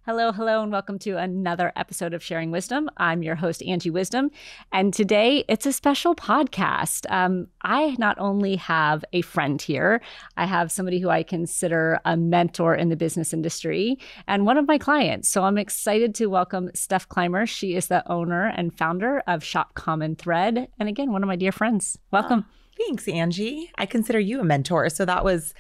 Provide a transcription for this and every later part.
Hello, hello, and welcome to another episode of Sharing Wisdom. I'm your host, Angie Wisdom, and today it's a special podcast. I not only have a friend here, I have somebody who I consider a mentor in the business industry and one of my clients. So I'm excited to welcome Steph Clymer. She is the owner and founder of Shop Common Thread, and again, one of my dear friends. Welcome. Thanks, Angie. I consider you a mentor, so that was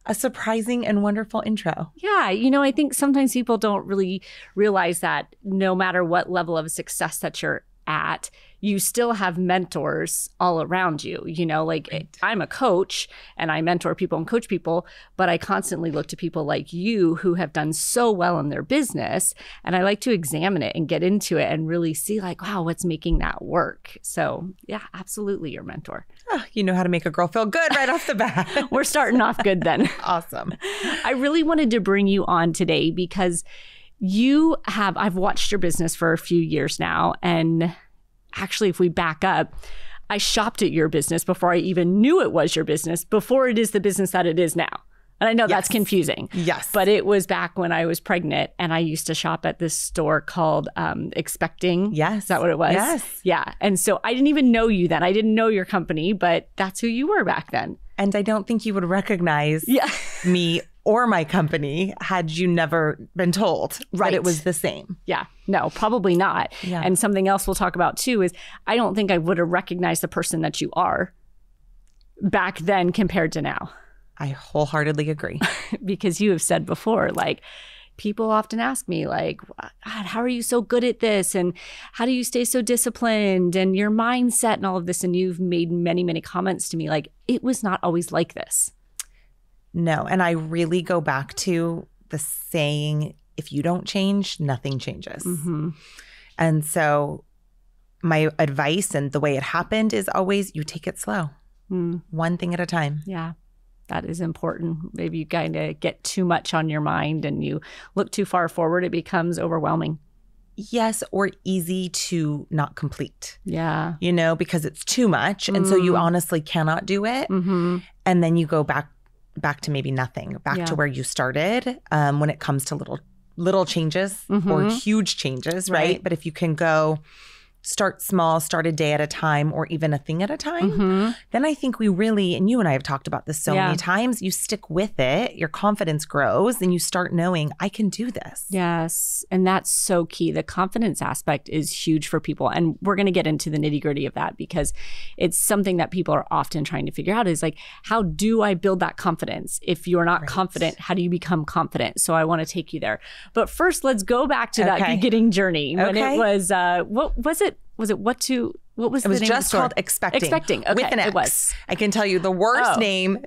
a surprising and wonderful intro. Yeah, I think sometimes people don't really realize that no matter what level of success that you're at, you still have mentors all around you. Right. I'm a coach and I mentor people and coach people, but I constantly look to people like you who have done so well in their business. And I like to examine it and get into it and really see wow, what's making that work? So yeah, absolutely your mentor. Oh, you know how to make a girl feel good right off the bat. We're starting off good then. Awesome. I really wanted to bring you on today because I've watched your business for a few years now. And actually, if we back up, I shopped at your business before I even knew it was your business, before it is the business that it is now. And I know that's confusing. Yes. But it was back when I was pregnant and I used to shop at this store called Expecting. Yes. Is that what it was? Yes. Yeah. And so I didn't even know you then. I didn't know your company, but that's who you were back then. And I don't think you would recognize me or my company had you never been told that it was the same. Yeah, no, probably not. Yeah. And something else we'll talk about too is I don't think I would have recognized the person that you are back then compared to now. I wholeheartedly agree. Because you have said before, people often ask me God, how are you so good at this? And how do you stay so disciplined and your mindset and all of this? And you've made many, many comments to me it was not always like this. No. And I really go back to the saying, if you don't change, nothing changes. Mm-hmm. And so my advice and the way it happened is always you take it slow, one thing at a time. Yeah. That is important. Maybe you kind of get too much on your mind and you look too far forward, it becomes overwhelming. Yes, or easy to not complete. Yeah. Because it's too much. And so you honestly cannot do it. Mm-hmm. And then you go back to maybe nothing, back to where you started when it comes to little changes or huge changes, right? But if you can go start small, start a day at a time, or even a thing at a time, then I think we really, and you and I have talked about this so many times, you stick with it, your confidence grows, and you start knowing, I can do this. Yes. And that's so key. The confidence aspect is huge for people. And we're going to get into the nitty gritty of that because it's something that people are often trying to figure out is how do I build that confidence? If you're not confident, how do you become confident? So I want to take you there. But first, let's go back to that beginning journey when it was, what was it? Was it what was the name of the store? It was just called Expecting. Expecting. Okay, with an X. It was. I can tell you the worst name.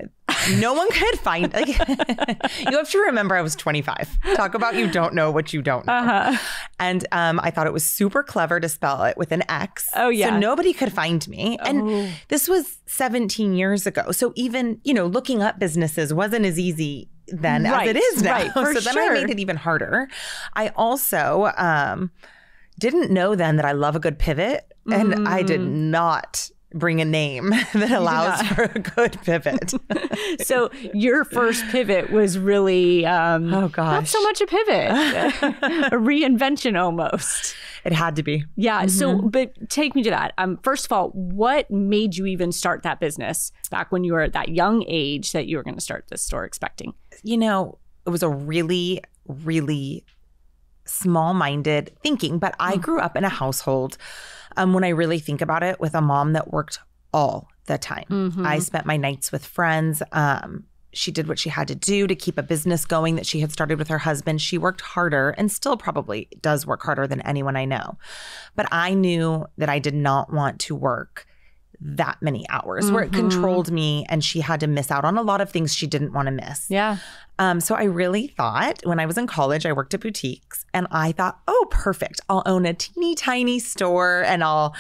No one could find. You have to remember I was 25. Talk about you don't know what you don't know. Uh-huh. And I thought it was super clever to spell it with an X. Oh, yeah. So nobody could find me. And this was 17 years ago. So even, looking up businesses wasn't as easy then as it is now. Right, for then I made it even harder. I also didn't know then that I love a good pivot. And I did not bring a name that allows for a good pivot. So your first pivot was really not so much a pivot, a reinvention almost. It had to be. Yeah. So, but take me to that. First of all, what made you even start that business back when you were at that young age that you were going to start this store Expecting? It was a really, really small-minded thinking, but I grew up in a household, when I really think about it, with a mom that worked all the time. I spent my nights with friends. She did what she had to do to keep a business going that she had started with her husband. She worked harder and still probably does work harder than anyone I know. But I knew that I did not want to work that many hours where it controlled me and she had to miss out on a lot of things she didn't want to miss. Yeah. So I really thought when I was in college, I worked at boutiques and I thought, oh, perfect. I'll own a teeny tiny store and I'll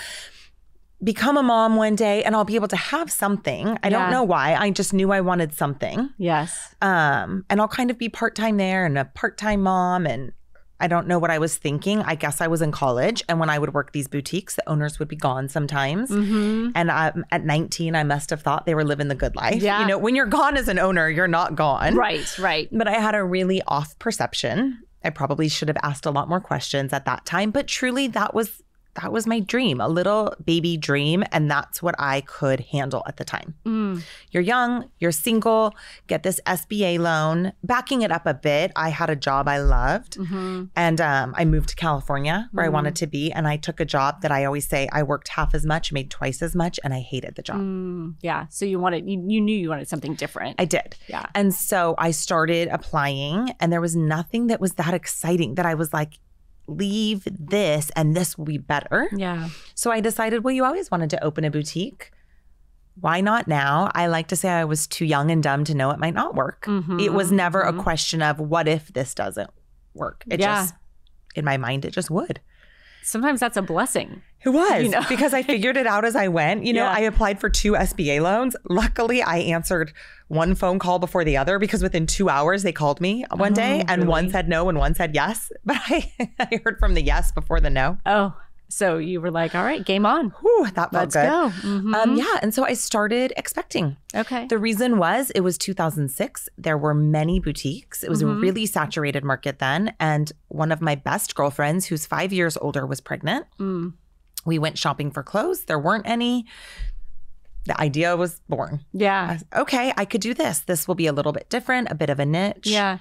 become a mom one day and I'll be able to have something. I don't know why. I just knew I wanted something. Yes. And I'll kind of be part-time there and a part-time mom. And I don't know what I was thinking. I guess I was in college. And when I would work these boutiques, the owners would be gone sometimes. And at 19, I must have thought they were living the good life. Yeah. When you're gone as an owner, you're not gone. Right, right. But I had a really off perception I probably should have asked a lot more questions at that time, but truly that was my dream, a little baby dream. And that's what I could handle at the time. You're young, you're single, get this SBA loan. Backing it up a bit, I had a job I loved. And I moved to California where I wanted to be. And I took a job that I always say I worked half as much, made twice as much, and I hated the job. Yeah. So you knew you wanted something different. I did. Yeah. And so I started applying, and there was nothing that was that exciting that I was like, leave this and this will be better. Yeah. So I decided, well, you always wanted to open a boutique. Why not now? I like to say I was too young and dumb to know it might not work. It was never a question of what if this doesn't work. It just, in my mind, it just would. Sometimes that's a blessing. It was, because I figured it out as I went. I applied for 2 SBA loans. Luckily, I answered one phone call before the other because within 2 hours, they called me one day and one said no and one said yes. But I heard from the yes before the no. Oh, so you were like, all right, game on. Whew, that felt good. Let's go. Yeah. And so I started expecting. Okay. The reason it was 2006. There were many boutiques. It was a really saturated market then. And one of my best girlfriends, who's 5 years older, was pregnant. We went shopping for clothes. There weren't any. The idea was born. Yeah. Okay, I could do this. This will be a little bit different, a bit of a niche. Yeah.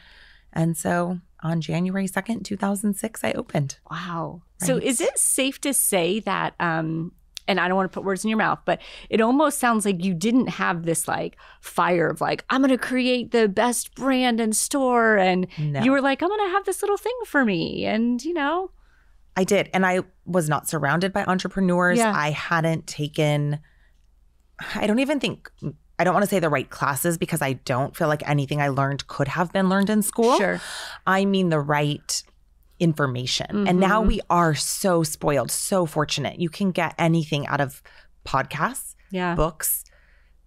And so on January 2nd, 2006, I opened. Wow. Right. So is it safe to say that, and I don't want to put words in your mouth, but it almost sounds like you didn't have this like fire of like, I'm going to create the best brand and store. And you were like, I'm going to have this little thing for me. And, I did. And I was not surrounded by entrepreneurs. Yeah. I hadn't taken, I don't want to say the right classes because I don't feel like anything I learned could have been learned in school. Sure. I mean the right information. And now we are so spoiled, so fortunate. You can get anything out of podcasts, books,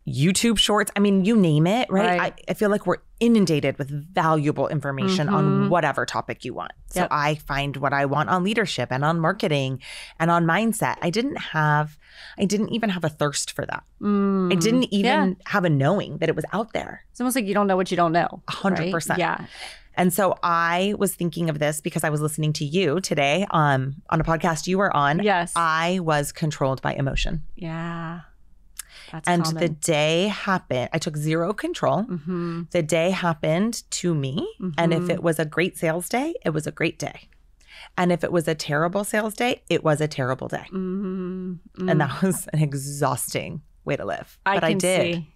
YouTube shorts. I mean, you name it, right? I feel like we're inundated with valuable information on whatever topic you want. So I find what I want on leadership and on marketing and on mindset. I didn't even have a thirst for that. I didn't even have a knowing that it was out there. It's almost like you don't know what you don't know. 100%. Right? Yeah. And so I was thinking of this because I was listening to you today on a podcast you were on. Yes. I was controlled by emotion. Yeah. That's and common. the day happened, I took zero control. The day happened to me. And if it was a great sales day, it was a great day. And if it was a terrible sales day, it was a terrible day. And that was an exhausting way to live. But I did. See.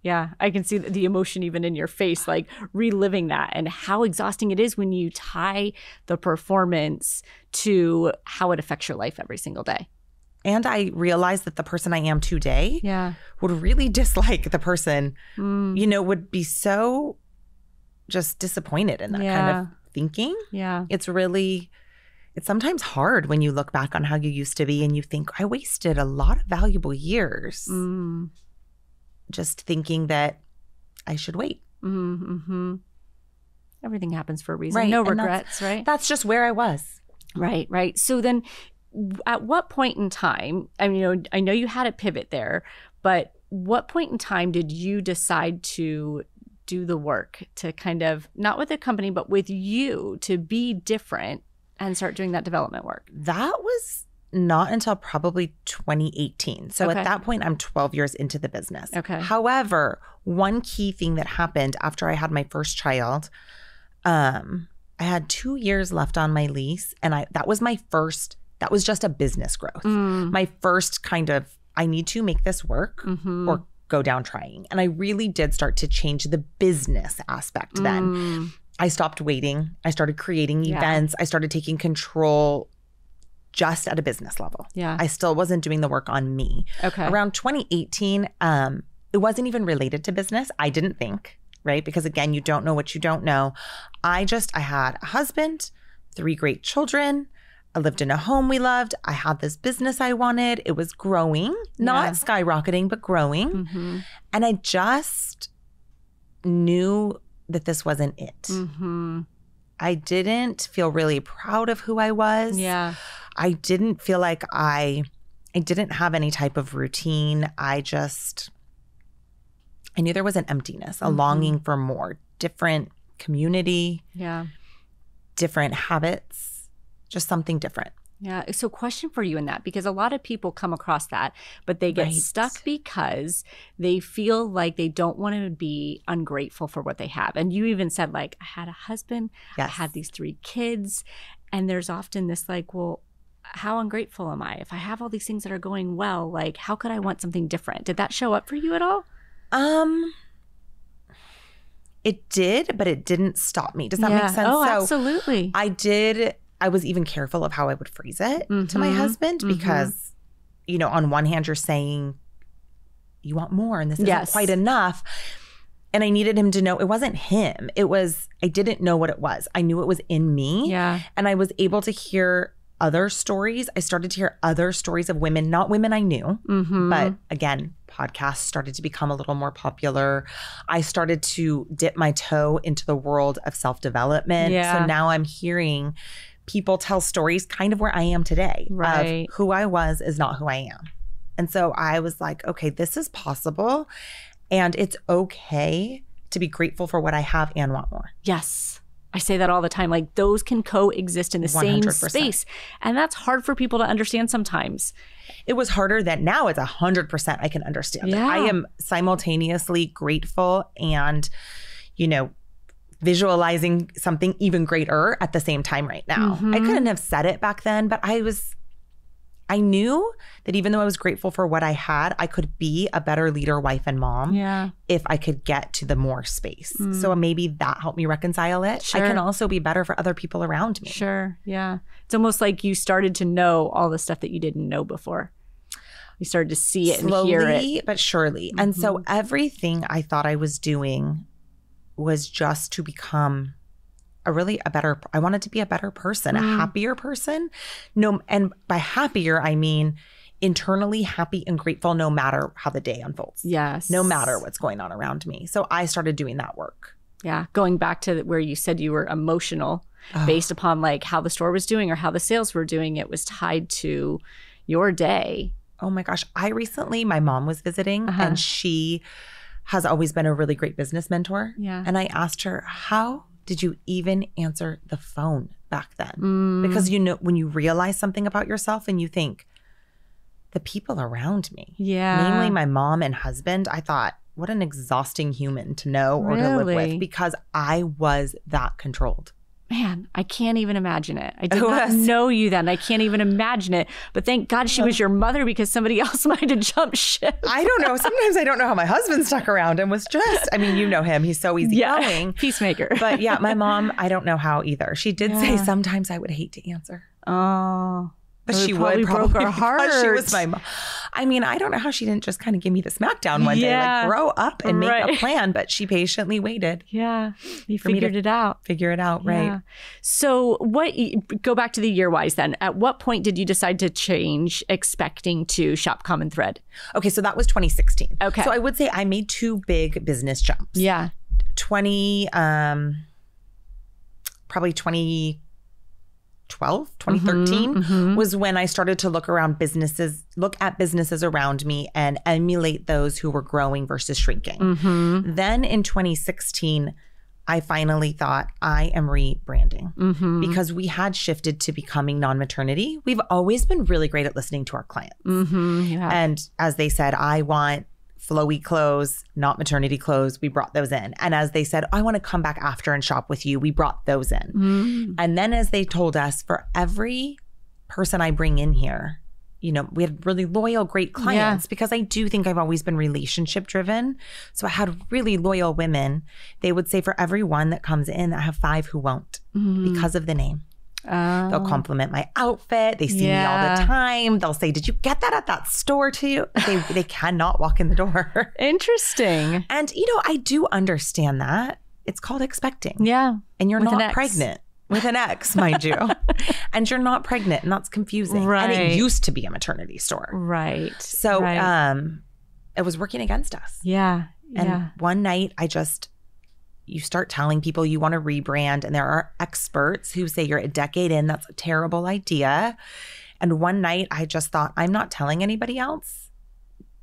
Yeah, I can see the emotion even in your face, like reliving that and how exhausting it is when you tie the performance to how it affects your life every single day. And I realized that the person I am today would really dislike the person, would be so just disappointed in that kind of thinking. Yeah. It's sometimes hard when you look back on how you used to be and you think, I wasted a lot of valuable years just thinking that I should wait. Everything happens for a reason. Right. No regrets, right? That's just where I was. Right. So then at what point in time, I know you had a pivot there, but what point in time did you decide to do the work to kind of, not with the company, but with you, to be different and start doing that development work? That was not until probably 2018. So at that point, I'm 12 years into the business. Okay. However, one key thing that happened after I had my first child, I had 2 years left on my lease. And that was just a business growth. My first kind of, I need to make this work or go down trying. And I really did start to change the business aspect then. I stopped waiting. I started creating events. I started taking control just at a business level. Yeah. I still wasn't doing the work on me. Okay. Around 2018, it wasn't even related to business. I didn't think, right? Because again, you don't know what you don't know. I had a husband, 3 great children. I lived in a home we loved. I had this business I wanted. It was growing, not skyrocketing, but growing. And I just knew that this wasn't it. I didn't feel really proud of who I was. Yeah. I didn't feel like I didn't have any type of routine. I knew there was an emptiness, a longing for more, different community. Yeah. different habits, just something different. Yeah. So question for you in that, because a lot of people come across that, but they get stuck because they feel like they don't want to be ungrateful for what they have. And you even said, like, I had a husband, I had these 3 kids, and there's often this like, well, how ungrateful am I? If I have all these things that are going well, like, how could I want something different? Did that show up for you at all? It did, but it didn't stop me. Does that make sense? Oh, absolutely. I was even careful of how I would phrase it to my husband because, you know, on one hand, you're saying you want more and this isn't quite enough. And I needed him to know it wasn't him. It was, I didn't know what it was. I knew it was in me. Yeah. And I was able to hear other stories. I started to hear other stories of women, not women I knew, but again, podcasts started to become a little more popular. I started to dip my toe into the world of self-development. So now I'm hearing people tell stories kind of where I am today of who I was is not who I am. And so I was like, okay, this is possible. And it's okay to be grateful for what I have and want more. Yes. I say that all the time. Like, those can coexist in the 100%. Same space. And that's hard for people to understand sometimes. It was harder than now. It's 100% I can understand it. I am simultaneously grateful and, you know, visualizing something even greater at the same time right now. I couldn't have said it back then, but I knew that even though I was grateful for what I had, I could be a better leader, wife, and mom if I could get to the more space. So maybe that helped me reconcile it. I can also be better for other people around me. Yeah. It's almost like you started to know all the stuff that you didn't know before. You started to see it slowly, and hear it. But surely. And so everything I thought I was doing was just to become I wanted to be a better person, a happier person. No, and by happier, I mean internally happy and grateful no matter how the day unfolds. Yes. No matter what's going on around me. So I started doing that work. Yeah. Going back to where you said you were emotional based upon like how the store was doing or how the sales were doing, it was tied to your day. Oh my gosh. My mom was visiting and she has always been a really great business mentor. Yeah. And I asked her, how did you even answer the phone back then? Because, you know, when you realize something about yourself and you think, the people around me, namely my mom and husband, I thought, what an exhausting human to know or to live with, because I was that controlled. Man, I can't even imagine it. I did not know you then. I can't even imagine it. But thank God she was your mother, because somebody else might have jumped ship. I don't know. Sometimes I don't know how my husband stuck around and was just, I mean, you know him. He's so easygoing. Peacemaker. But yeah, my mom, I don't know how either. She did say sometimes I would hate to answer. Oh. But she would probably broke her heart. She was my mom. I mean, I don't know how she didn't just kind of give me the smackdown one day, like grow up and make a plan. But she patiently waited. Yeah, you figured it out. Figure it out, right? So, go back to the year-wise then. At what point did you decide to change, expecting to shop Common Thread? Okay, so that was 2016. Okay, so I would say I made 2 big business jumps. Yeah, probably 2013 was when I started to look at businesses around me and emulate those who were growing versus shrinking. Then in 2016, I finally thought, I am rebranding because we had shifted to becoming non-maternity. We've always been really great at listening to our clients. And as they said, I want flowy clothes, not maternity clothes. We brought those in. And as they said, I want to come back after and shop with you, we brought those in. And then as they told us, for every person I bring in here, you know, we had really loyal, great clients because I do think I've always been relationship driven. So I had really loyal women. They would say for every one that comes in, I have 5 who won't because of the name. They'll compliment my outfit. They see me all the time. They'll say, did you get that at that store too? They cannot walk in the door. Interesting. And, you know, I do understand that. It's called expecting. Yeah. And you're not pregnant. With an X, mind you. And you're not pregnant, and that's confusing. Right. And it used to be a maternity store. Right. So it was working against us. Yeah. And one night you start telling people you want to rebrand, and there are experts who say you're a decade in, that's a terrible idea. And one night I just thought, I'm not telling anybody else,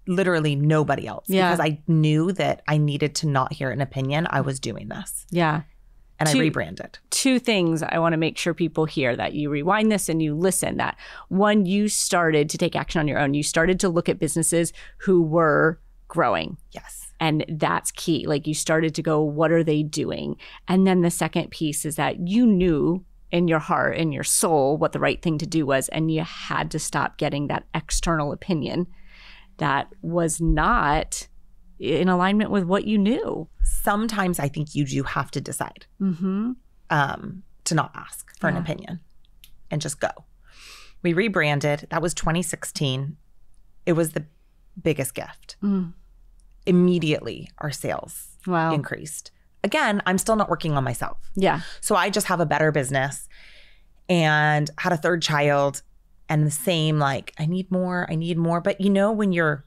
literally nobody else, because I knew that I needed to not hear an opinion. I was doing this. Yeah. And I rebranded. Two things I want to make sure people hear, that you rewind this and you listen. That one, you started to take action on your own. You started to look at businesses who were growing. Yes. And that's key. Like, you started to go, what are they doing? And then the second piece is that you knew in your heart, in your soul, what the right thing to do was. And you had to stop getting that external opinion that was not in alignment with what you knew. Sometimes I think you do have to decide to not ask for an opinion and just go. We rebranded. That was 2016. It was the biggest gift. Immediately, our sales increased. Again, I'm still not working on myself. Yeah. So I just have a better business and had a third child, and the same, like, I need more. But you know, when you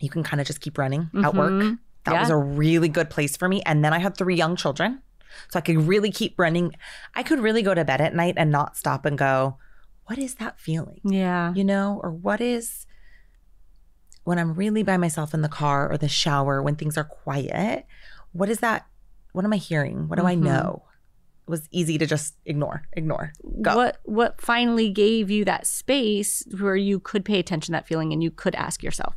can kind of just keep running at work. That was a really good place for me. And then I had 3 young children. So I could really keep running. I could really go to bed at night and not stop and go, what is that feeling? Yeah. You know, or what is when I'm really by myself in the car or the shower, when things are quiet, what is that? What am I hearing? What do I know? It was easy to just ignore, go. What finally gave you that space where you could pay attention to that feeling and you could ask yourself?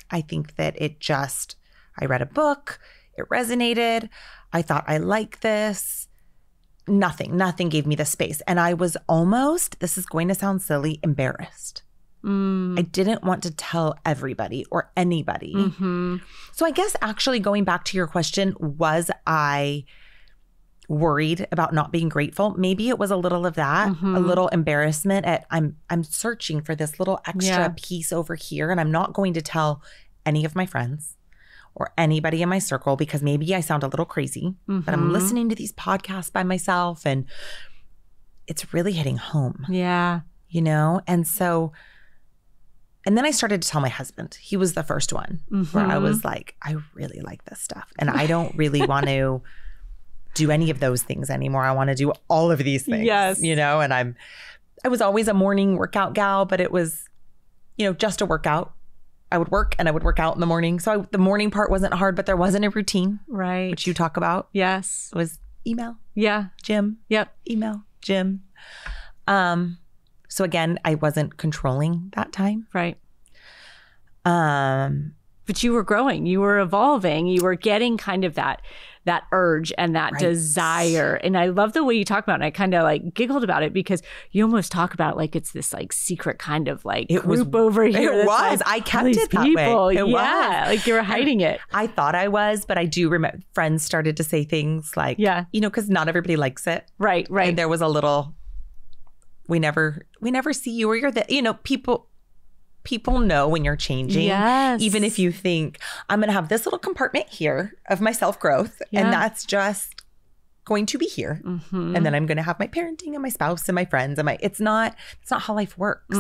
I think that I read a book, it resonated. I thought, I like this. Nothing gave me the space. And I was almost, this is going to sound silly, embarrassed. I didn't want to tell everybody or anybody. So I guess actually going back to your question, was I worried about not being grateful? Maybe it was a little of that, a little embarrassment at I'm searching for this little extra piece over here, and I'm not going to tell any of my friends or anybody in my circle because maybe I sound a little crazy, but I'm listening to these podcasts by myself and it's really hitting home. Yeah. You know? And so, and then I started to tell my husband. He was the first one where I was like, I really like this stuff and I don't really want to do any of those things anymore. I want to do all of these things. Yes. You know, and I was always a morning workout gal, but it was, you know, just a workout. I would work and I would work out in the morning. So the morning part wasn't hard, but there wasn't a routine. Right. Which you talk about. Yes. It was email. Yeah. Gym. Yep. Email. Gym. So again, I wasn't controlling that time. Right. But you were growing, you were evolving, you were getting kind of that urge and that desire. And I love the way you talk about it. And I kind of like giggled about it because you almost talk about it like it's this like secret kind of like group over here. It was. Like, I kept it that way. It was. Like you were hiding it. I thought I was, but I do remember friends started to say things like, you know, because not everybody likes it. Right. And there was a little, we never see you or you're the, you know, people know when you're changing. Yes. Even if you think, I'm going to have this little compartment here of my self-growth and that's just going to be here. And then I'm going to have my parenting and my spouse and my friends and it's not how life works.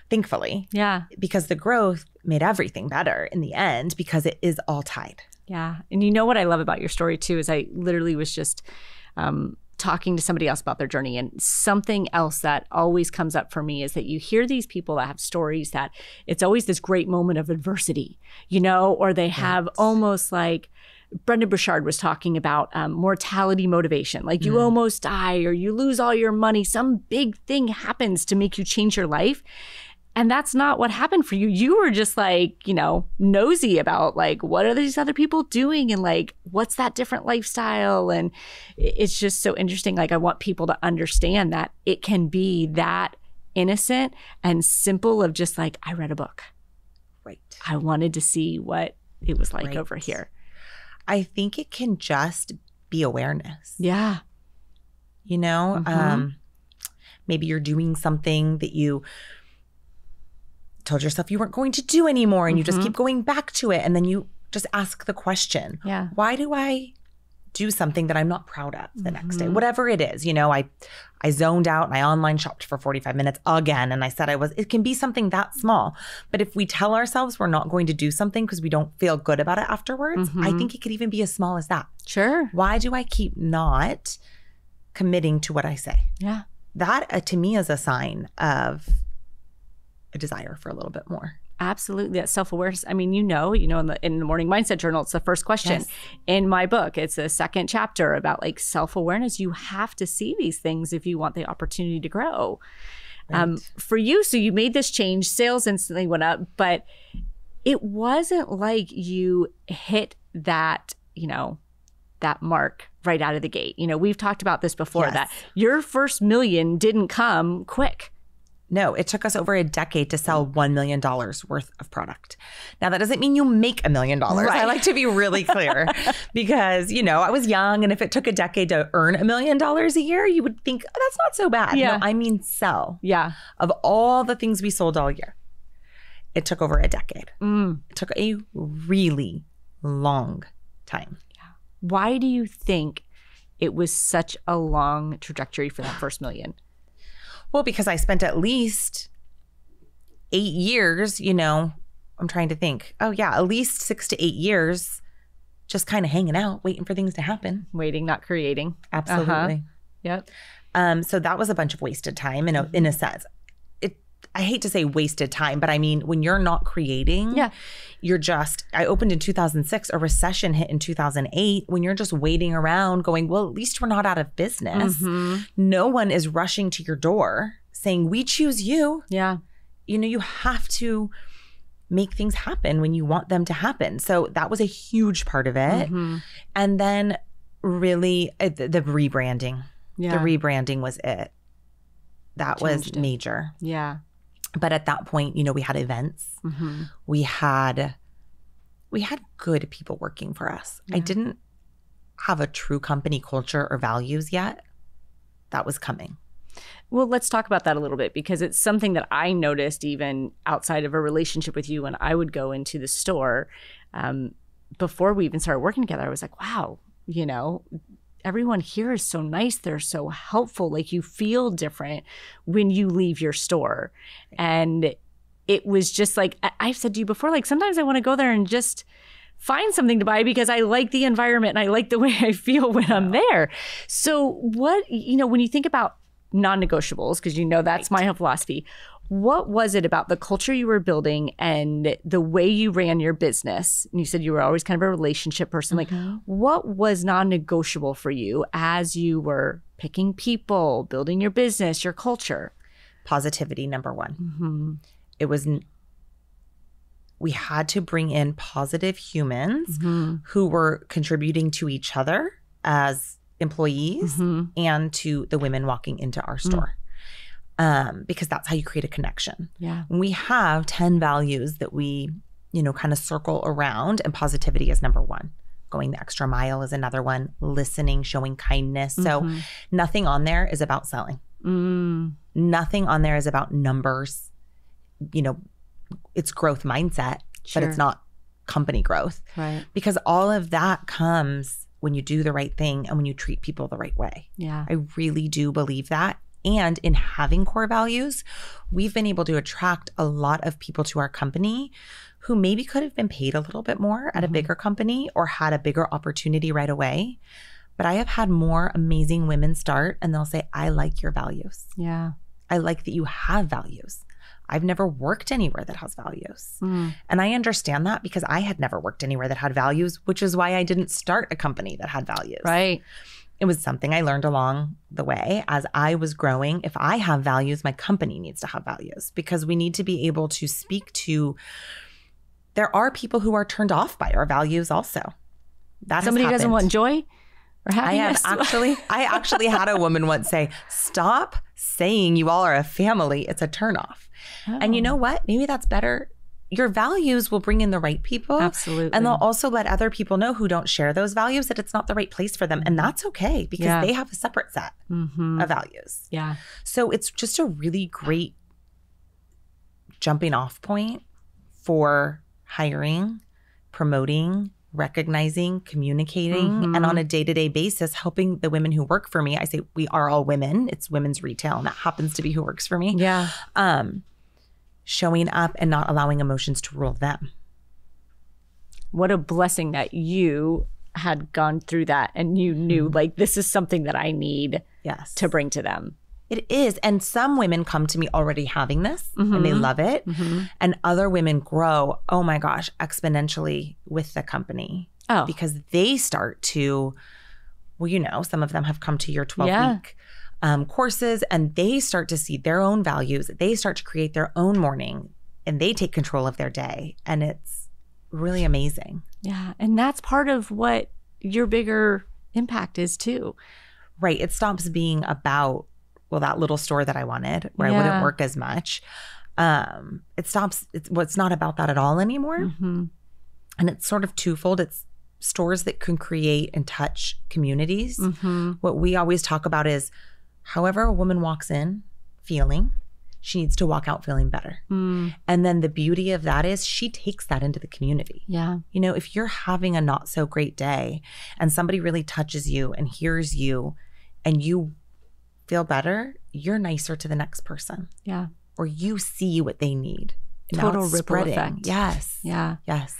Thankfully. Yeah. Because the growth made everything better in the end because it is all tied. Yeah. And you know what I love about your story too is I literally was just talking to somebody else about their journey. And something else that always comes up for me is that you hear these people that have stories that it's always this great moment of adversity, you know, or they have almost like Brendon Burchard was talking about mortality motivation, like you almost die or you lose all your money. Some big thing happens to make you change your life. And that's not what happened for you. You were just like, you know, nosy about like, what are these other people doing? And like, what's that different lifestyle? And it's just so interesting. Like, I want people to understand that it can be that innocent and simple of just like, I read a book. Right. I wanted to see what it was like over here. I think it can just be awareness. Yeah. You know, maybe you're doing something that you told yourself you weren't going to do anymore and you just keep going back to it. And then you just ask the question, why do I do something that I'm not proud of the next day? Whatever it is, you know, I zoned out and I online shopped for 45 minutes again. And I said it can be something that small. But if we tell ourselves we're not going to do something because we don't feel good about it afterwards, I think it could even be as small as that. Sure. Why do I keep not committing to what I say? Yeah. That to me is a sign of a desire for a little bit more. Absolutely. That self-awareness. I mean, in the Morning Mindset Journal, it's the first question. Yes. In my book, it's the second chapter about like self-awareness. You have to see these things if you want the opportunity to grow. Right. For you, so you made this change, sales instantly went up, but it wasn't like you hit that, that mark right out of the gate. We've talked about this before, Yes. that your first million didn't come quick. No, it took us over a decade to sell $1 million worth of product. Now, that doesn't mean you make $1 million. Right. I like to be really clear because, I was young, and if it took a decade to earn $1 million a year, you would think, oh, that's not so bad. Yeah. No, I mean sell. Yeah. Of all the things we sold all year, it took over a decade. It took a really long time. Why do you think it was such a long trajectory for that first million? Well, because I spent at least 8 years, I'm trying to think. Oh, yeah, at least 6 to 8 years just kind of hanging out, waiting for things to happen. Waiting, not creating. Absolutely. Yep. So that was a bunch of wasted time in a sense. I hate to say wasted time, but I mean, when you're not creating, I opened in 2006, a recession hit in 2008. When you're just waiting around going, well, at least we're not out of business. No one is rushing to your door saying, we choose you. Yeah. You have to make things happen when you want them to happen. So that was a huge part of it. And then really the rebranding. Yeah. The rebranding was it. That was major. Yeah. But at that point, we had events. We had good people working for us. I didn't have a true company culture or values yet. That was coming. Well, let's talk about that a little bit, because it's something that I noticed even outside of a relationship with you when I would go into the store. Before we even started working together, I was like, wow, everyone here is so nice. They're so helpful. Like, you feel different when you leave your store. And it was just like, I've said to you before, like, sometimes I want to go there and just find something to buy because I like the environment and I like the way I feel when I'm there. So what, when you think about non-negotiables, because that's my philosophy, what was it about the culture you were building and the way you ran your business? And you said you were always kind of a relationship person. Like, what was non-negotiable for you as you were picking people, building your business, your culture? Positivity, number one. It was, we had to bring in positive humans who were contributing to each other as employees and to the women walking into our store. Because that's how you create a connection. Yeah. We have 10 values that we, kind of circle around, and positivity is number one. Going the extra mile is another one. Listening, showing kindness. So nothing on there is about selling. Nothing on there is about numbers. It's growth mindset, but it's not company growth. Right. Because all of that comes when you do the right thing and when you treat people the right way. Yeah. I really do believe that. And in having core values, we've been able to attract a lot of people to our company who maybe could have been paid a little bit more at a bigger company or had a bigger opportunity right away. But I have had more amazing women start and they'll say, I like your values. Yeah. I like that you have values. I've never worked anywhere that has values. And I understand that because I had never worked anywhere that had values, which is why I didn't start a company that had values. Right. It was something I learned along the way as I was growing. If I have values, my company needs to have values, because we need to be able to speak to, there are people who are turned off by our values also. That Somebody doesn't want joy or happiness. I actually had a woman once say, stop saying you all are a family. It's a turnoff. And you know what? Maybe that's better. Your values will bring in the right people. Absolutely. And they'll also let other people know who don't share those values that it's not the right place for them. And that's okay, because they have a separate set of values. Yeah. So it's just a really great jumping off point for hiring, promoting, recognizing, communicating, and on a day-to-day basis, helping the women who work for me. I say we are all women. It's women's retail, and that happens to be who works for me. Yeah. Showing up and not allowing emotions to rule them. What a blessing that you had gone through that and you knew like, this is something that I need to bring to them. It is. And some women come to me already having this and they love it. And other women grow, oh my gosh, exponentially with the company. Oh. Because they start to, well, you know, some of them have come to your 12-week courses and they start to see their own values. They start to create their own morning and they take control of their day. And it's really amazing. Yeah. And that's part of what your bigger impact is too. Right. It stops being about, well, that little store that I wanted where I wouldn't work as much. It's not about that at all anymore. And it's sort of twofold. It's stores that can create and touch communities. What we always talk about is however a woman walks in feeling, she needs to walk out feeling better. And then the beauty of that is she takes that into the community. Yeah. You know, if you're having a not so great day and somebody really touches you and hears you and you feel better, you're nicer to the next person. Yeah. Or you see what they need. Total ripple effect. Yes. Yeah. Yes.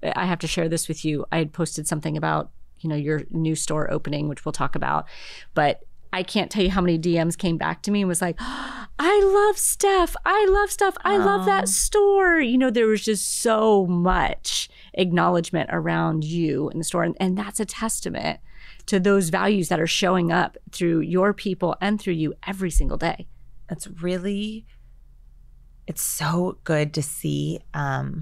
I have to share this with you. I had posted something about, you know, your new store opening, which we'll talk about, but I can't tell you how many DMs came back to me and was like, oh, I love Steph. I love that store. You know, there was just so much acknowledgement around you in the store. And that's a testament to those values that are showing up through your people and through you every single day. It's so good to see I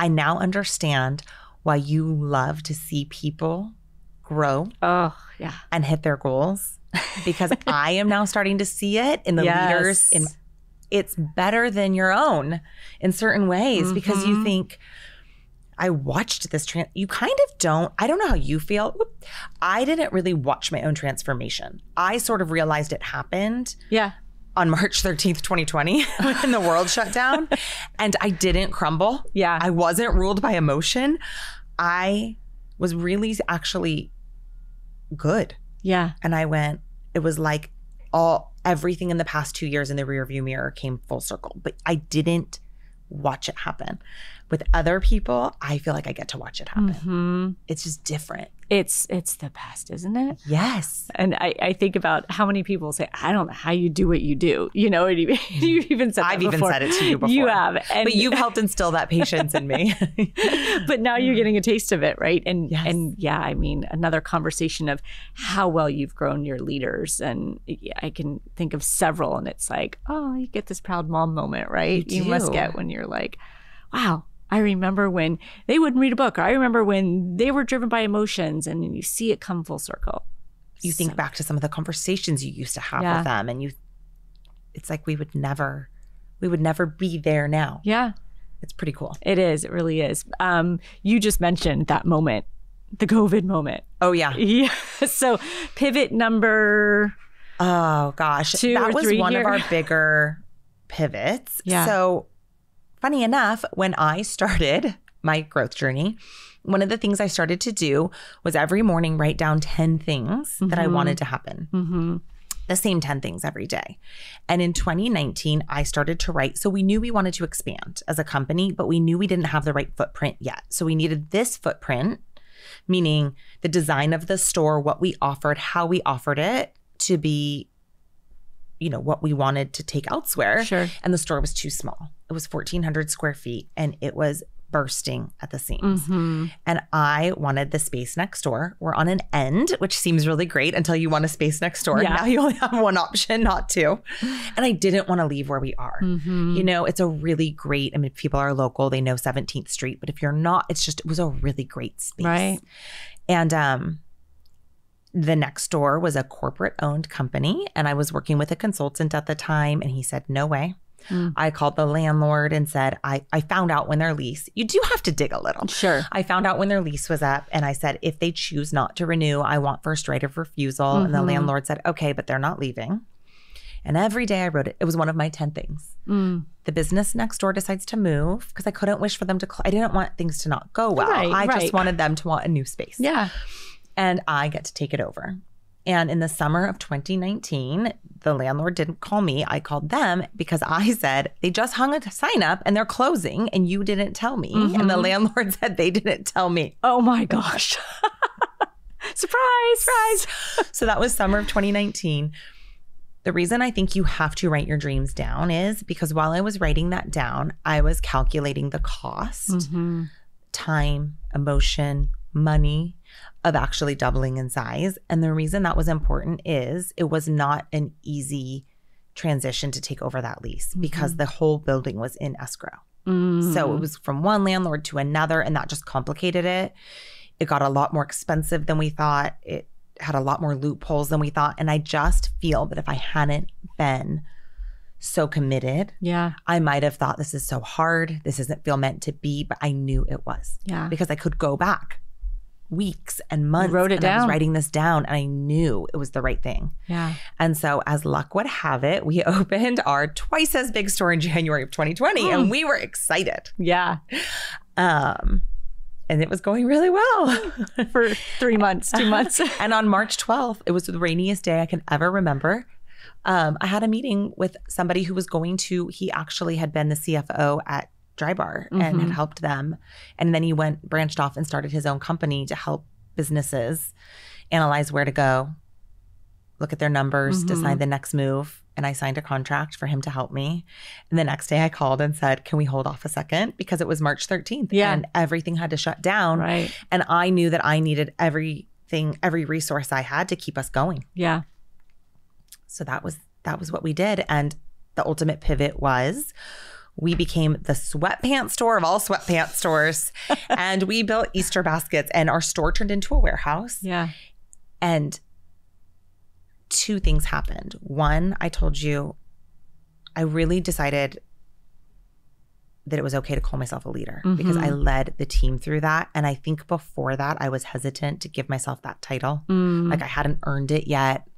now understand why you love to see people grow and hit their goals, because I am now starting to see it in the leaders. It's better than your own in certain ways, because you think, I watched this you kind of don't. I don't know how you feel. I didn't really watch my own transformation. I sort of realized it happened. Yeah. On March 13th, 2020, when the world shut down, and I didn't crumble. Yeah. I wasn't ruled by emotion. I was really actually good. Yeah. And it was like everything in the past 2 years in the rearview mirror came full circle, but I didn't watch it happen. With other people, I feel like I get to watch it happen. It's just different. It's the best, isn't it? Yes. And I think about how many people say, I don't know how you do what you do. You know, and you even said that I've even said it to you before. You have. But you've helped instill that patience in me. But now you're getting a taste of it, right? And yes. And yeah, I mean, another conversation of how well you've grown your leaders. And I can think of several, and it's like, oh, you get this proud mom moment, right? You must get when you're like, wow. I remember when they wouldn't read a book, or I remember when they were driven by emotions, and you see it come full circle. You think back to some of the conversations you used to have with them, and it's like we would never be there now. Yeah. It's pretty cool. It is. It really is. You just mentioned that moment, the COVID moment. Oh, yeah. Yeah. So pivot number... Oh, gosh. That was one of our bigger pivots. Yeah. So... funny enough, when I started my growth journey, one of the things I started to do was every morning write down 10 things that I wanted to happen. The same 10 things every day. And in 2019, I started to write. So we knew we wanted to expand as a company, but we knew we didn't have the right footprint yet. So we needed this footprint, meaning the design of the store, what we offered, how we offered it, to be, you know, what we wanted to take elsewhere. Sure. And the store was too small. It was 1,400 square feet and it was bursting at the seams. And I wanted the space next door. We're on an end, which seems really great until you want a space next door. Yeah. Now you only have one option, not two. And I didn't want to leave where we are. You know, it's a really great, I mean, if people are local, they know 17th Street, but if you're not, it was a really great space. Right. And the next door was a corporate owned company, and I was working with a consultant at the time, and he said, no way. I called the landlord and said, I found out when their lease, you do have to dig a little. Sure. I found out when their lease was up, and I said, if they choose not to renew, I want first right of refusal. And the landlord said, okay, but they're not leaving. And every day I wrote it. It was one of my 10 things. The business next door decides to move, because I couldn't wish for them to, I didn't want things to not go well. I just wanted them to want a new space. Yeah. And I get to take it over. And in the summer of 2019, the landlord didn't call me. I called them because I said, they just hung a sign up and they're closing and you didn't tell me. And the landlord said they didn't tell me. Oh my gosh. So Surprise. So that was summer of 2019. The reason I think you have to write your dreams down is because while I was writing that down, I was calculating the cost, time, emotion, money of actually doubling in size. And the reason that was important is it was not an easy transition to take over that lease because the whole building was in escrow. So it was from one landlord to another, and that just complicated it. It got a lot more expensive than we thought. It had a lot more loopholes than we thought. And I just feel that if I hadn't been so committed, I might have thought this is so hard. This doesn't feel meant to be, but I knew it was. Because I could go back weeks and months. You wrote it down. I was writing this down and I knew it was the right thing. And so as luck would have it, we opened our twice as big store in January of 2020 and we were excited. And it was going really well. For 3 months, 2 months. And on March 12th, it was the rainiest day I can ever remember. I had a meeting with somebody who was he actually had been the CFO at Dry Bar and had helped them. And then he branched off and started his own company to help businesses analyze where to go, look at their numbers, decide the next move. And I signed a contract for him to help me. And the next day I called and said, can we hold off a second? Because it was March 13th and everything had to shut down. And I knew that I needed every resource I had to keep us going. So that was what we did. And the ultimate pivot was we became the sweatpants store of all sweatpants stores. And we built Easter baskets and our store turned into a warehouse. And 2 things happened. One, I told you, I really decided that it was okay to call myself a leader because I led the team through that. And I think before that, I was hesitant to give myself that title. Like I hadn't earned it yet.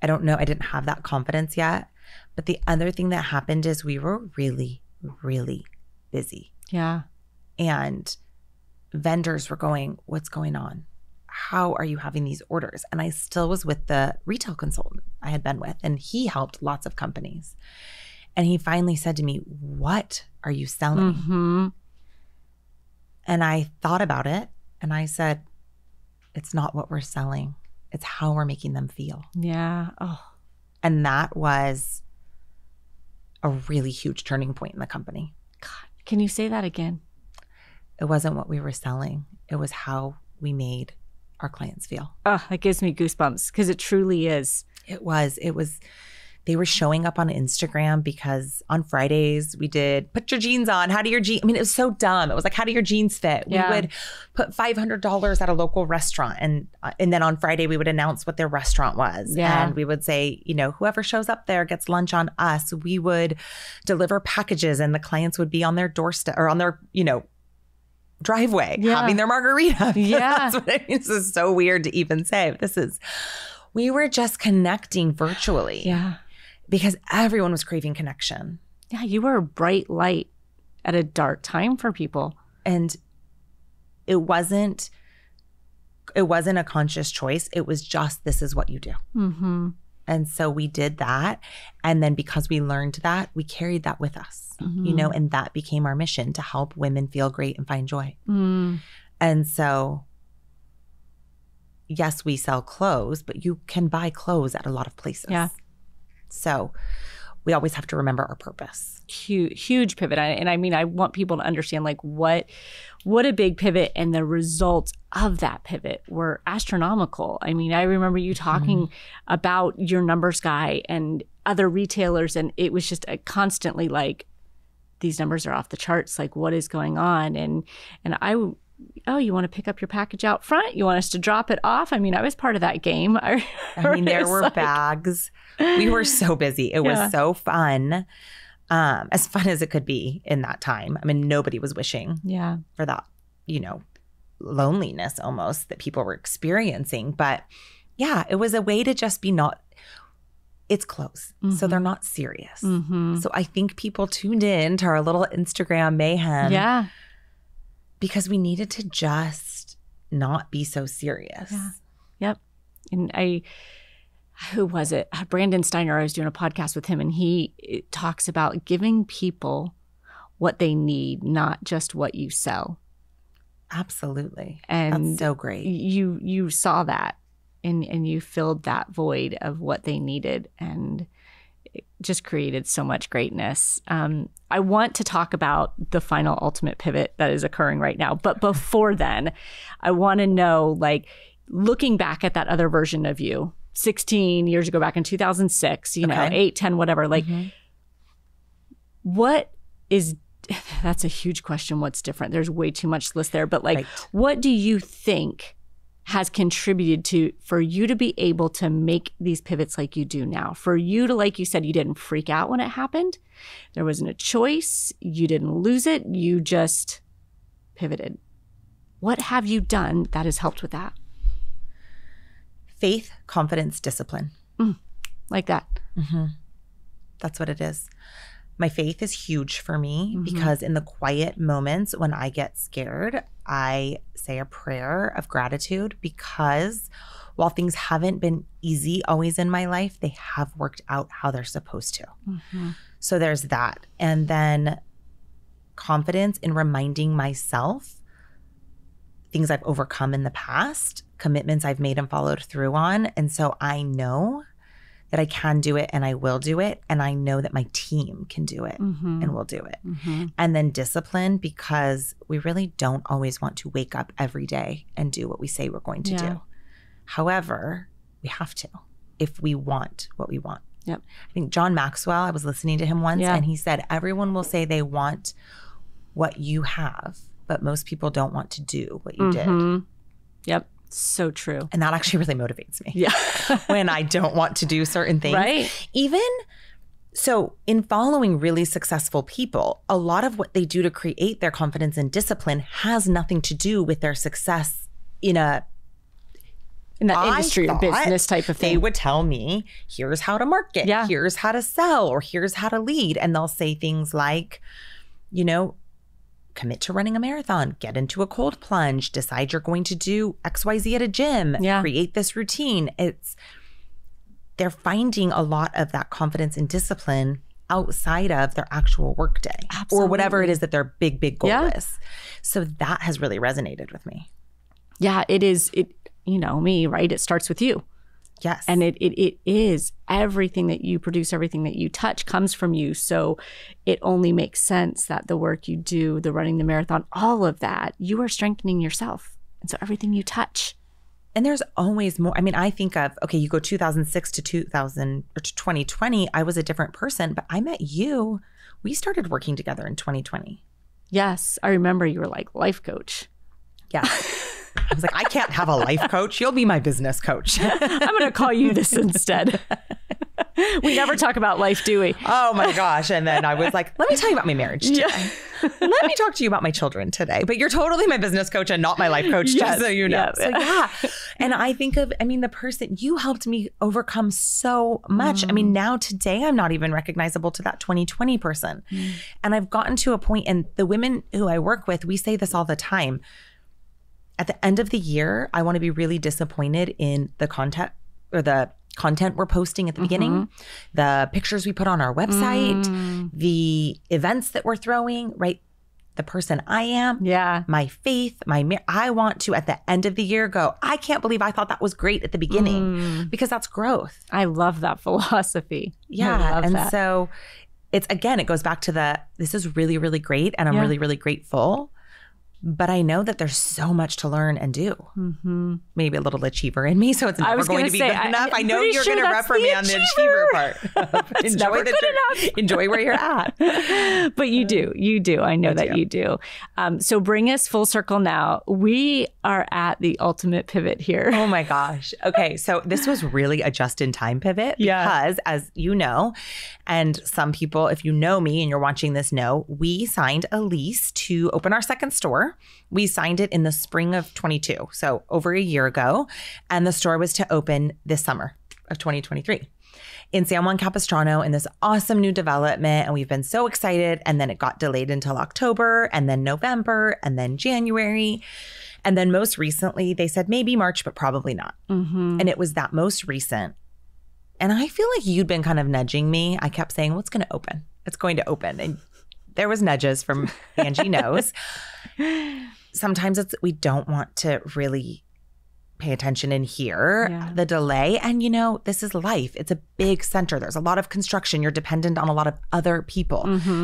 I don't know. I didn't have that confidence yet. But the other thing that happened is we were really, really busy. And vendors were going, what's going on? How are you having these orders? And I still was with the retail consultant I had been with, and he helped lots of companies. And he finally said to me, what are you selling? And I thought about it and I said, it's not what we're selling. It's how we're making them feel. And that was a really huge turning point in the company. God, can you say that again? It wasn't what we were selling. It was how we made our clients feel. Oh, that gives me goosebumps because it truly is. It was. They were showing up on Instagram because on Fridays we did put your jeans on. How do your jeans? I mean, it was so dumb. It was like, how do your jeans fit? We would put $500 at a local restaurant, and then on Friday we would announce what their restaurant was, and we would say, whoever shows up there gets lunch on us. We would deliver packages, and the clients would be on their doorstep or on their driveway having their margarita. That's what I mean. This is so weird to even say. We were just connecting virtually. Because everyone was craving connection. You were a bright light at a dark time for people. And it wasn't a conscious choice. It was just, this is what you do. And so we did that. And then because we learned that, we carried that with us, and that became our mission, to help women feel great and find joy. And so, yes, we sell clothes, but you can buy clothes at a lot of places. So we always have to remember our purpose. Huge pivot. And I mean, I want people to understand like what a big pivot, and the results of that pivot were astronomical. I mean, I remember you talking about your numbers guy and other retailers, and it was just constantly like, these numbers are off the charts. Like, what is going on? And you want to pick up your package out front? You want us to drop it off? I mean, I was part of that game. I mean, there were bags. We were so busy. It was so fun. As fun as it could be in that time. I mean, nobody was wishing for that, loneliness almost that people were experiencing. But it was a way to just be it's close. So they're not serious. So I think people tuned in to our little Instagram mayhem. Because we needed to just not be so serious. And who was it? Brandon Steiner, I was doing a podcast with him, and he talks about giving people what they need, not just what you sell. Absolutely. And that's so great. You saw that and you filled that void of what they needed, and it just created so much greatness. I want to talk about the final ultimate pivot that is occurring right now. But before then, I want to know, like, looking back at that other version of you, 16 years ago, back in 2006, you know, 8, 10, whatever, like, what is, that's a huge question. What's different? There's way too much list there. But like, what do you think has contributed to, for you to be able to make these pivots like you do now? For you to, like you said, you didn't freak out when it happened. There wasn't a choice. You didn't lose it. You just pivoted. What have you done that has helped with that? Faith, confidence, discipline. Like that. That's what it is. My faith is huge for me because in the quiet moments when I get scared, I say a prayer of gratitude, because while things haven't been easy always in my life, they have worked out how they're supposed to. So there's that. And then confidence in reminding myself things I've overcome in the past, commitments I've made and followed through on. And so I know that I can do it and I will do it. And I know that my team can do it and will do it. And then discipline, because we really don't always want to wake up every day and do what we say we're going to do. However, we have to if we want what we want. I think John Maxwell, I was listening to him once and he said, everyone will say they want what you have, but most people don't want to do what you did. So true. And that actually really motivates me. When I don't want to do certain things. Right. Even so, in following really successful people, a lot of what they do to create their confidence and discipline has nothing to do with their success in that industry or business type of thing. They would tell me, here's how to market, here's how to sell, or here's how to lead. And they'll say things like, you know, commit to running a marathon, get into a cold plunge, decide you're going to do XYZ at a gym, create this routine. They're finding a lot of that confidence and discipline outside of their actual workday or whatever it is that their big goal is. So that has really resonated with me. Yeah, it is. You know me, right? It starts with you. Yes. And it is everything that you produce, everything that you touch comes from you. So it only makes sense that the work you do, the running the marathon, all of that, you are strengthening yourself. And so everything you touch. And there's always more. I mean, I think of, okay, you go 2006 to 2000 or to 2020, I was a different person, but I met you. We started working together in 2020. Yes. I remember you were like life coach. Yeah. I was like, I can't have a life coach. You'll be my business coach. I'm going to call you this instead. We never talk about life, do we? Oh my gosh. And then I was like, let me tell you about my marriage today. Let me talk to you about my children today. But you're totally my business coach and not my life coach, just so you know. So And I think of, I mean, the person, you helped me overcome so much. I mean, now today, I'm not even recognizable to that 2020 person. And I've gotten to a point, and the women who I work with, we say this all the time. At the end of the year, I want to be really disappointed in the content we're posting at the beginning, the pictures we put on our website, the events that we're throwing, right? The person I am, my faith, I want to, at the end of the year, go, I can't believe I thought that was great at the beginning, because that's growth. I love that philosophy. So it's, again, it goes back to this is really, really great. And I'm really, really grateful. But I know that there's so much to learn and do. Maybe a little achiever in me, so it's never going to be good enough. I know you're going to rep for me on the achiever part. Enjoy where you're at. But you do. I know that you do. So bring us full circle now. We are at the ultimate pivot here. Oh my gosh. Okay, so this was really a just-in-time pivot because, as you know, and some people, if you know me and you're watching this, know, we signed a lease to open our second store. We signed it in the spring of 22, so over a year ago. And the store was to open this summer of 2023 in San Juan Capistrano in this awesome new development. And we've been so excited. And then it got delayed until October, and then November, and then January. And then most recently, they said maybe March, but probably not. And it was that most recent. And I feel like you'd been kind of nudging me. I kept saying, well, it's going to open. It's going to open. And there was nudges from Angie knows. sometimes we don't want to really pay attention and hear the delay. And, this is life. It's a big center. There's a lot of construction. You're dependent on a lot of other people.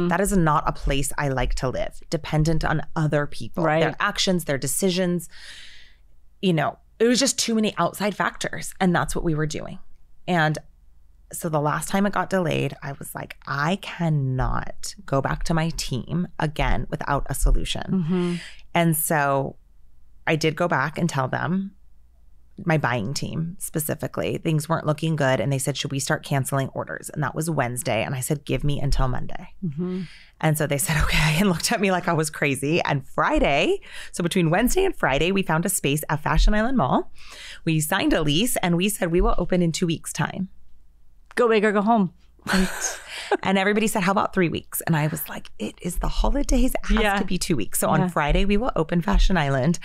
That is not a place I like to live, dependent on other people, their actions, their decisions. It was just too many outside factors. And that's what we were doing. And so the last time it got delayed, I was like, I cannot go back to my team again without a solution. And so I did go back and tell them, my buying team specifically, things weren't looking good. And they said, should we start canceling orders? And that was Wednesday. And I said, give me until Monday. And so they said, okay, and looked at me like I was crazy. And Friday, so between Wednesday and Friday, we found a space at Fashion Island Mall. We signed a lease and we said, we will open in 2 weeks' time. Go big or go home. And everybody said, how about 3 weeks? And I was like, it is the holidays. It has to be 2 weeks. So on Friday, we will open Fashion Island.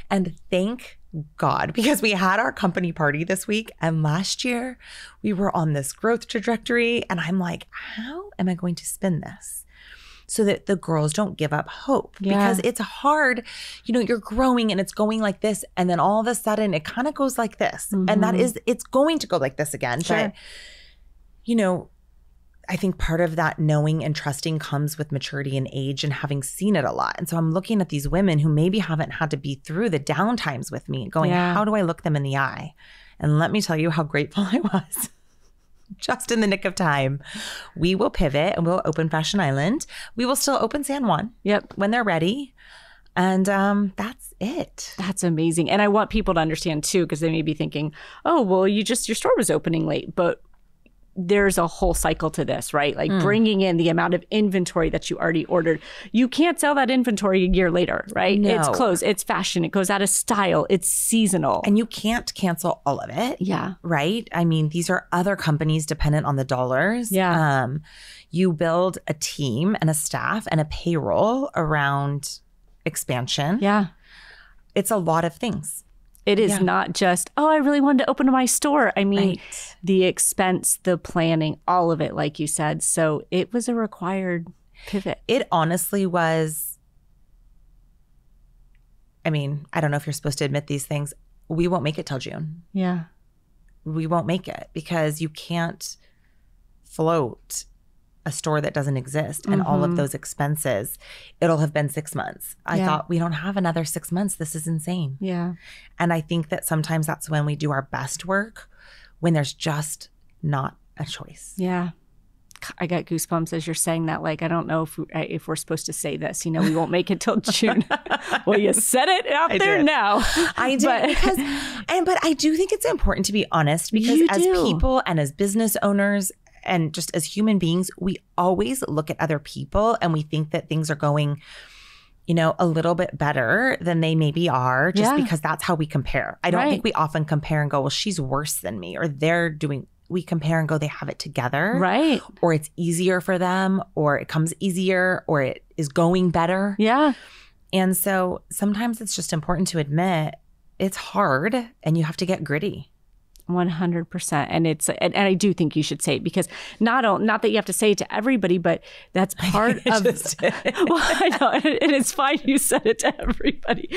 And thank God, because we had our company party this week. And last year, we were on this growth trajectory. And I'm like, how am I going to spin this so that the girls don't give up hope? Because it's hard. You're growing and it's going like this. And then all of a sudden, it kind of goes like this. And it's going to go like this again. But, I think part of that knowing and trusting comes with maturity and age and having seen it a lot. And so I'm looking at these women who maybe haven't had to be through the down times with me, going, how do I look them in the eye? And let me tell you how grateful I was. Just in the nick of time. We will pivot and we'll open Fashion Island. We will still open San Juan when they're ready. And that's it. That's amazing. And I want people to understand too, because they may be thinking, oh, well, your store was opening late. But there's a whole cycle to this, right? Like bringing in the amount of inventory that you already ordered. You can't sell that inventory a year later, right? No. It's clothes, it's fashion, it goes out of style, it's seasonal. And you can't cancel all of it. Yeah. Right? I mean, these are other companies dependent on the dollars. Yeah. You build a team and a staff and a payroll around expansion. Yeah. It's a lot of things. It is not just, oh, I really wanted to open my store. I mean, the expense, the planning, all of it, like you said. So it was a required pivot. It honestly was. I mean, I don't know if you're supposed to admit these things. We won't make it till June. Yeah. We won't make it because you can't float a store that doesn't exist and all of those expenses. It'll have been 6 months. I thought, we don't have another 6 months. This is insane. Yeah. And I think that sometimes that's when we do our best work, when there's just not a choice. Yeah. I got goosebumps as you're saying that. Like, I don't know if we're supposed to say this. We won't make it till June. Well, you said it out there now. I did but I do think it's important to be honest because as people and as business owners and just as human beings, we always look at other people and we think that things are going, a little bit better than they maybe are just because that's how we compare. I don't think we often compare and go, well, she's worse than me or we compare and go, they have it together. Right. Or it's easier for them or it comes easier or it is going better. Yeah. And so sometimes it's just important to admit it's hard and you have to get gritty. 100%. And I do think you should say it because not that you have to say it to everybody, but that's part of well, I know, and it's fine you said it to everybody.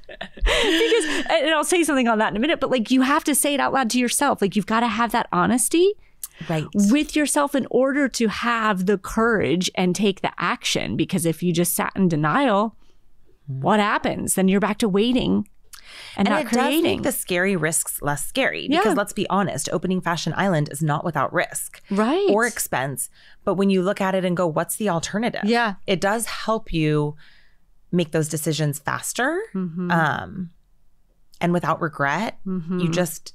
Because, and I'll say something on that in a minute, but like you have to say it out loud to yourself. Like you've got to have that honesty with yourself in order to have the courage and take the action. Because if you just sat in denial, what happens? Then you're back to waiting. And not it creating. Does make the scary risks less scary because let's be honest, opening Fashion Island is not without risk or expense. But when you look at it and go, what's the alternative? Yeah. It does help you make those decisions faster and without regret. You just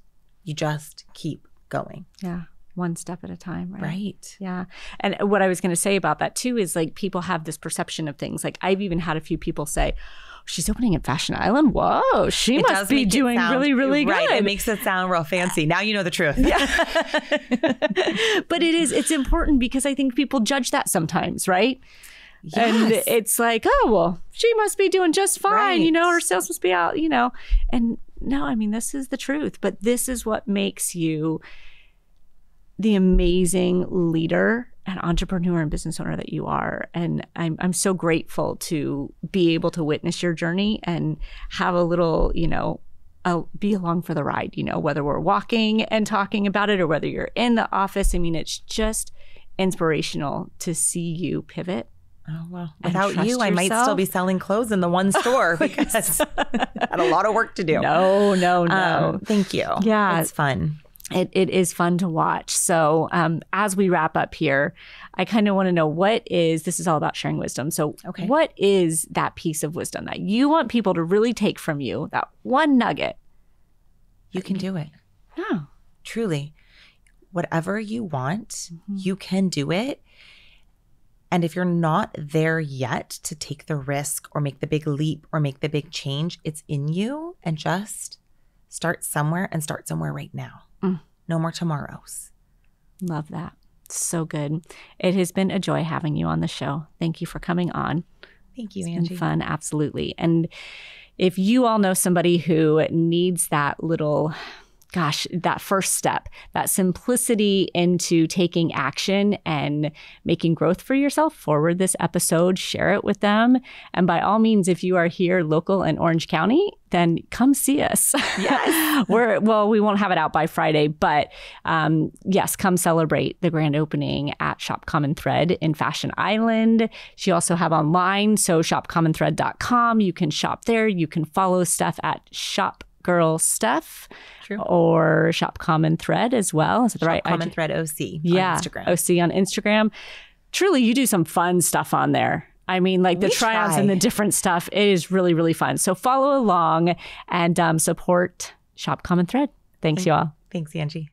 keep going. Yeah. One step at a time, right? Right. Yeah. And what I was going to say about that too is like people have this perception of things. Like I've even had a few people say, she's opening at Fashion Island. Whoa, she must be doing really, really good. Right. It makes it sound real fancy. Now you know the truth. Yeah. But it's important because I think people judge that sometimes, right? Yes. And it's like, oh, well, she must be doing just fine. Her sales must be out, And no, I mean, this is the truth. But this is what makes you the amazing leader an entrepreneur and business owner that you are. And I'm so grateful to be able to witness your journey and have a little, be along for the ride, whether we're walking and talking about it or whether you're in the office. I mean, it's just inspirational to see you pivot. Oh, well, without you, I might still be selling clothes in the one store because I had a lot of work to do. No. Thank you. Yeah. It's fun. It is fun to watch. So as we wrap up here, I kind of want to know this is all about sharing wisdom. So what is that piece of wisdom that you want people to really take from you, that one nugget? You can do it. No. Truly. Whatever you want, you can do it. And if you're not there yet to take the risk or make the big leap or make the big change, it's in you. And just start somewhere and start somewhere right now. No more tomorrows. Love that. So good. It has been a joy having you on the show. Thank you for coming on. Thank you, Angie. It's been fun. Absolutely. And if you all know somebody who needs that little, that first step, that simplicity into taking action and making growth for yourself, forward this episode, share it with them. And by all means, if you are here local in Orange County, then come see us. Yes. We won't have it out by Friday, but yes, come celebrate the grand opening at Shop Common Thread in Fashion Island. She also have online, so shopcommonthread.com. You can shop there. You can follow Steph at Shopgirl Steph. True. Or Shop Common Thread as well. Is that the right? Common Thread OC on Instagram. OC on Instagram. Truly, you do some fun stuff on there. I mean, like the try-ons and the different stuff. It is really, really fun. So follow along and support Shop Common Thread. Thanks, y'all. Thanks, Angie.